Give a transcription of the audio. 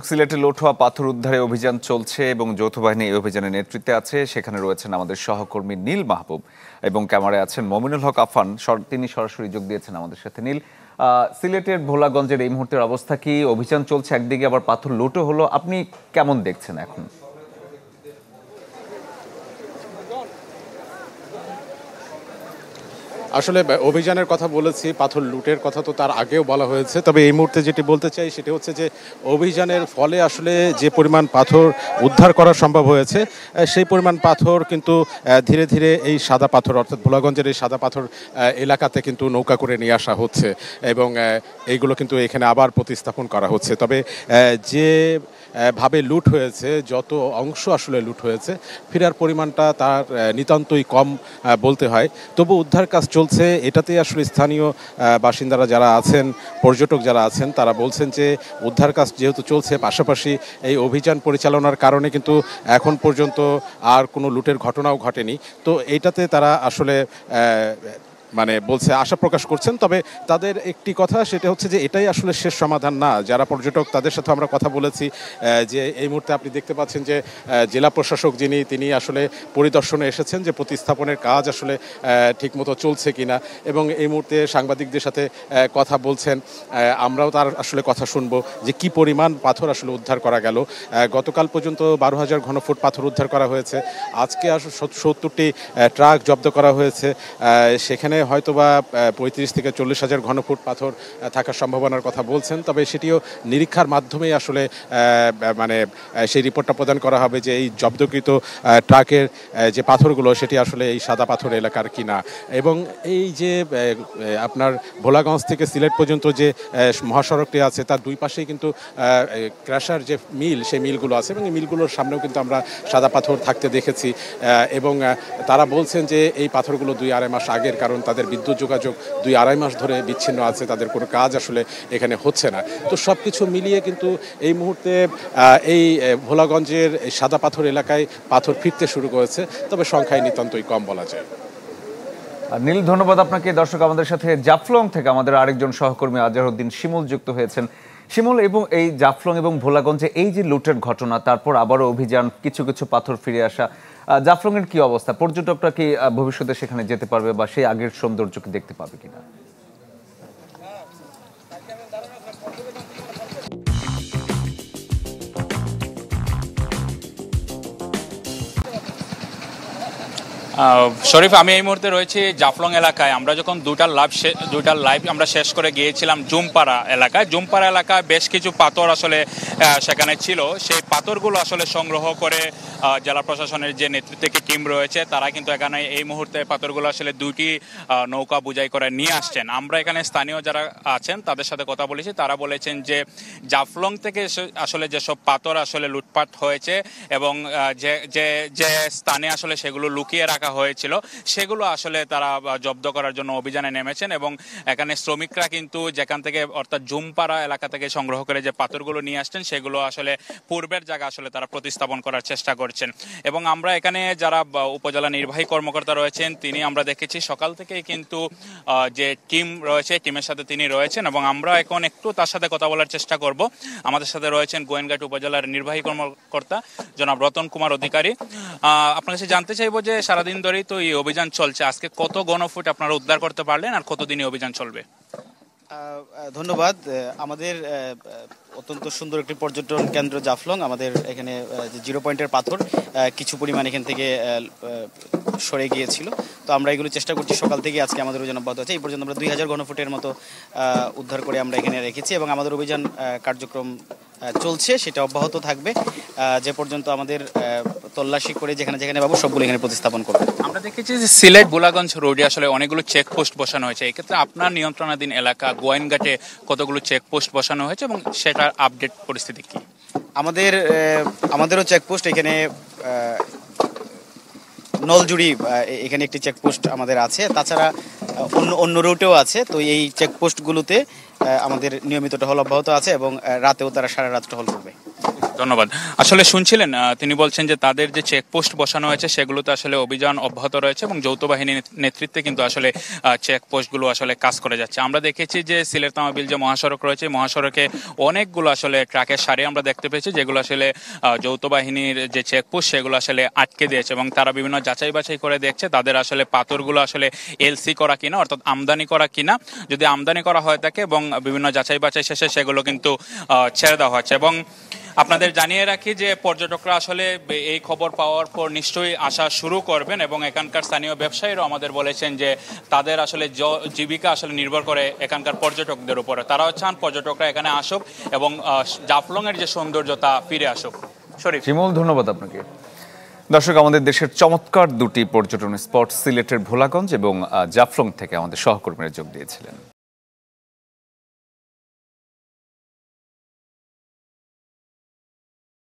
সিলেটে লুট হওয়া পাথর উদ্ধারে অভিযান চলছে এবং যৌথ বাহিনী এই অভিযানের নেতৃত্বে আছে। সেখানে রয়েছেন আমাদের সহকর্মী নীল মাহবুব এবং ক্যামেরায় আছেন মমিনুল হক আফান। তিনি সরাসরি যোগ দিয়েছেন আমাদের সাথে। নীল, সিলেটের ভোলাগঞ্জের এই মুহূর্তের অবস্থা কি? অভিযান চলছে, একদিকে আবার পাথর লুটও হলো, আপনি কেমন দেখছেন এখন? আসলে অভিযানের কথা বলেছি, পাথর লুটের কথা তো তার আগেও বলা হয়েছে। তবে এই মুহূর্তে যেটি বলতে চাই সেটি হচ্ছে যে অভিযানের ফলে আসলে যে পরিমাণ পাথর উদ্ধার করা সম্ভব হয়েছে, সেই পরিমাণ পাথর কিন্তু ধীরে ধীরে এই সাদা পাথর অর্থাৎ ভোলাগঞ্জের এই সাদা পাথর এলাকাতে কিন্তু নৌকা করে নিয়ে আসা হচ্ছে এবং এইগুলো কিন্তু এখানে আবার প্রতিস্থাপন করা হচ্ছে। তবে যে ভাবে লুট হয়েছে, যত অংশ আসলে লুট হয়েছে, ফেরার পরিমাণটা তার নিতান্তই কম বলতে হয়। তবু উদ্ধার কাজ চলছে। এটাতে আসলে স্থানীয় বাসিন্দারা যারা আছেন, পর্যটক যারা আছেন, তারা বলছেন যে উদ্ধার কাজ যেহেতু চলছে, পাশাপাশি এই অভিযান পরিচালনার কারণে কিন্তু এখন পর্যন্ত আর কোনো লুটের ঘটনাও ঘটেনি। তো এইটাতে তারা আসলে বলছে আশা প্রকাশ করছেন। তবে তাদের একটি কথা, সেটা হচ্ছে যে এটাই আসলে শেষ সমাধান না। যারা পর্যটক তাদের সাথে আমরা কথা বলেছি, যে এই মুহূর্তে আপনি দেখতে পাচ্ছেন যে জেলা প্রশাসক তিনি আসলে পরিদর্শনে এসেছেন যে প্রতিস্থাপনের কাজ আসলে ঠিকমতো চলছে কিনা, এবং এই মুহূর্তে সাংবাদিকদের সাথে কথা বলছেন। আমরাও তার আসলে কথা শুনবো যে কি পরিমাণ পাথর আসলে উদ্ধার করা গেল। গতকাল পর্যন্ত 12,000 ঘনফুট পাথর উদ্ধার করা হয়েছে। আজকে 70টি ট্রাক জব্দ করা হয়েছে। সেখানে হয়তোবা 35 থেকে 40,000 ঘনফুট পাথর থাকার সম্ভাবনার কথা বলছেন। তবে সেটিও নিরীক্ষার মাধ্যমেই আসলে সেই রিপোর্টটা প্রদান করা হবে যে এই জব্দকৃত ট্রাকের যে পাথরগুলো সেটি আসলে এই সাদা পাথর এলাকার কিনা। এবং এই যে আপনার ভোলাগঞ্জ থেকে সিলেট পর্যন্ত যে মহাসড়কটি আছে, তার দুই পাশেই কিন্তু ক্র্যাশার যে মিল, সেই মিলগুলো আছে এবং এই মিলগুলোর সামনেও কিন্তু আমরা সাদা পাথর থাকতে দেখেছি। এবং তারা বলছেন যে এই পাথরগুলো 2-2.5 মাস আগের, কারণ তাদের বিদ্যুৎ যোগাযোগ 2-2.5 মাস ধরে বিচ্ছিন্ন আছে, তাদের কোনো কাজ আসলে এখানে হচ্ছে না। তো সব কিছু মিলিয়ে কিন্তু এই মুহূর্তে এই ভোলাগঞ্জের সাদা পাথর এলাকায় পাথর ফিরতে শুরু করেছে, তবে সংখ্যায় নিতান্তই কম বলা যায়। নীল, ধন্যবাদ আপনাকে। দর্শক, আমাদের সাথে জাফলং থেকে আমাদের আরেকজন সহকর্মী আজহারউদ্দিন শিমুল যুক্ত হয়েছেন। শিমুল, এবং এই জাফলং এবং ভোলাগঞ্জে এই যে লুটের ঘটনা, তারপর আবারও অভিযান, কিছু কিছু পাথর ফিরে আসা, জাফলং এর কি অবস্থা? পর্যটকরা কি ভবিষ্যতে সেখানে যেতে পারবে বা সেই আগের সৌন্দর্য কি দেখতে পাবে কিনা? শরীফ, আমি এই মুহূর্তে রয়েছি জাফলং এলাকায়। আমরা যখন দুইটা লাইভ আমরা শেষ করে গিয়েছিলাম জুমপাড়া এলাকায় বেশ কিছু পাথর আসলে সেখানে ছিল। সেই পাথরগুলো আসলে সংগ্রহ করে জেলা প্রশাসনের যে নেতৃত্বে টিম রয়েছে, তারা কিন্তু এখানে এই মুহূর্তে পাথরগুলো আসলে 2টি নৌকা বোঝাই করে নিয়ে আসছেন। আমরা এখানে স্থানীয় যারা আছেন তাদের সাথে কথা বলেছি, তারা বলেছেন যে জাফলং থেকে আসলে যেসব পাথর আসলে লুটপাট হয়েছে এবং যে স্থানে আসলে সেগুলো লুকিয়ে রাখা হয়েছিল, সেগুলো আসলে তারা জব্দ করার জন্য অভিযানে নেমেছেন। এবং এখানে শ্রমিকরা কিন্তু যেখান থেকে, অর্থাৎ জুমপাড়া এলাকা থেকে সংগ্রহ করে যে পাথরগুলো নিয়ে আসছেন, সেগুলো আসলে পূর্বের জায়গা আসলে তারা প্রতিস্থাপন করার চেষ্টা করছেন। এবং আমরা এখানে যারা উপজেলা নির্বাহী কর্মকর্তা রয়েছেন, আমরা দেখেছি সকাল থেকেই কিন্তু যে টিম রয়েছে, টিমের সাথে তিনি রয়েছেন এবং আমরা এখন একটু তার সাথে কথা বলার চেষ্টা করব। আমাদের সাথে রয়েছেন গোয়েনঘাট উপজেলার নির্বাহী কর্মকর্তা জনাব রতন কুমার অধিকারী। আপনার কাছে জানতে চাইবো যে সারাদিন ধরেই তো এই অভিযান চলছে, আজকে কত ঘনফুট আপনারা উদ্ধার করতে পারলেন আর কতদিনই অভিযান চলবে? ধন্যবাদ। আমাদের অত্যন্ত সুন্দর একটি পর্যটন কেন্দ্র জাফলং। আমাদের এখানে যে 0 পয়েন্টের পাথর কিছু পরিমাণ এখান থেকে সরে গিয়েছিল, তো আমরা এগুলো চেষ্টা করছি সকাল থেকে। আজকে আমাদের অভিযান অব্যাহত আছে। এই পর্যন্ত আমরা 2,000 ঘনফুটের মতো উদ্ধার করে আমরা এখানে রেখেছি এবং আমাদের অভিযান কার্যক্রম চলছে, সেটা অব্যাহত থাকবে যে পর্যন্ত আমাদের তল্লাশি করে যেখানে যেখানে পাবো সবগুলো এখানে প্রতিস্থাপন করবো। আমরা দেখেছি যে সিলেট গোলাগঞ্জ রোডে আসলে অনেকগুলো চেকপোস্ট বসানো হয়েছে। এক্ষেত্রে আপনার নিয়ন্ত্রণাধীন এলাকা গোয়েনঘাটে কতগুলো চেকপোস্ট বসানো হয়েছে এবং সেটার আপডেট পরিস্থিতি কি? আমাদেরও চেকপোস্ট এখানে নলজুড়ি, এখানে একটি চেকপোস্ট আমাদের আছে। তাছাড়া অন্য রুটেও আছে। তো এই চেকপোস্টগুলোতে আমাদের নিয়মিত টহল অব্যাহত আছে এবং রাতেও তারা সারা রাত টহল করবে। ধন্যবাদ। আসলে শুনছিলেন তিনি বলছেন যে তাদের যে চেকপোস্ট বসানো হয়েছে সেগুলোতে আসলে অভিযান অব্যাহত রয়েছে এবং যৌথ বাহিনীর নেতৃত্বে কিন্তু আসলে চেকপোস্টগুলো আসলে কাজ করে যাচ্ছে। আমরা দেখেছি যে সিলেট তামাবিল যে মহাসড়ক রয়েছে, মহাসড়কে অনেকগুলো আসলে ট্রাকের সারি আমরা দেখতে পেয়েছি যেগুলো আসলে যৌথ বাহিনীর যে চেকপোস্ট সেগুলো আসলে আটকে দিয়েছে এবং তারা বিভিন্ন যাচাই বাছাই করে দেখছে তাদের আসলে পাথরগুলো আসলে এলসি করা কিনা, অর্থাৎ আমদানি করা কিনা। যদি আমদানি করা হয়ে থাকে এবং বিভিন্ন যাচাই বাছাই শেষে সেগুলো কিন্তু ছেড়ে দেওয়া হচ্ছে। এবং আপনাদের জানিয়ে রাখি যে পর্যটকরা আসলে এই খবর পাওয়ার পর নিশ্চয়ই আসা শুরু করবেন এবং এখানকার স্থানীয় ব্যবসায়ীরাও আমাদের বলেছেন যে তাদের আসলে জীবিকা আসলে নির্ভর করে এখানকার পর্যটকদের উপরে। তারাও চান পর্যটকরা এখানে আসুক এবং জাফলং এর যে সৌন্দর্যতা ফিরে আসুক। শরীফ। শিমুল, ধন্যবাদ আপনাকে। দর্শক, আমাদের দেশের চমৎকার দুটি পর্যটন স্পট সিলেটের ভোলাগঞ্জ এবং জাফলং থেকে আমাদের সহকর্মীরা যোগ দিয়েছিলেন।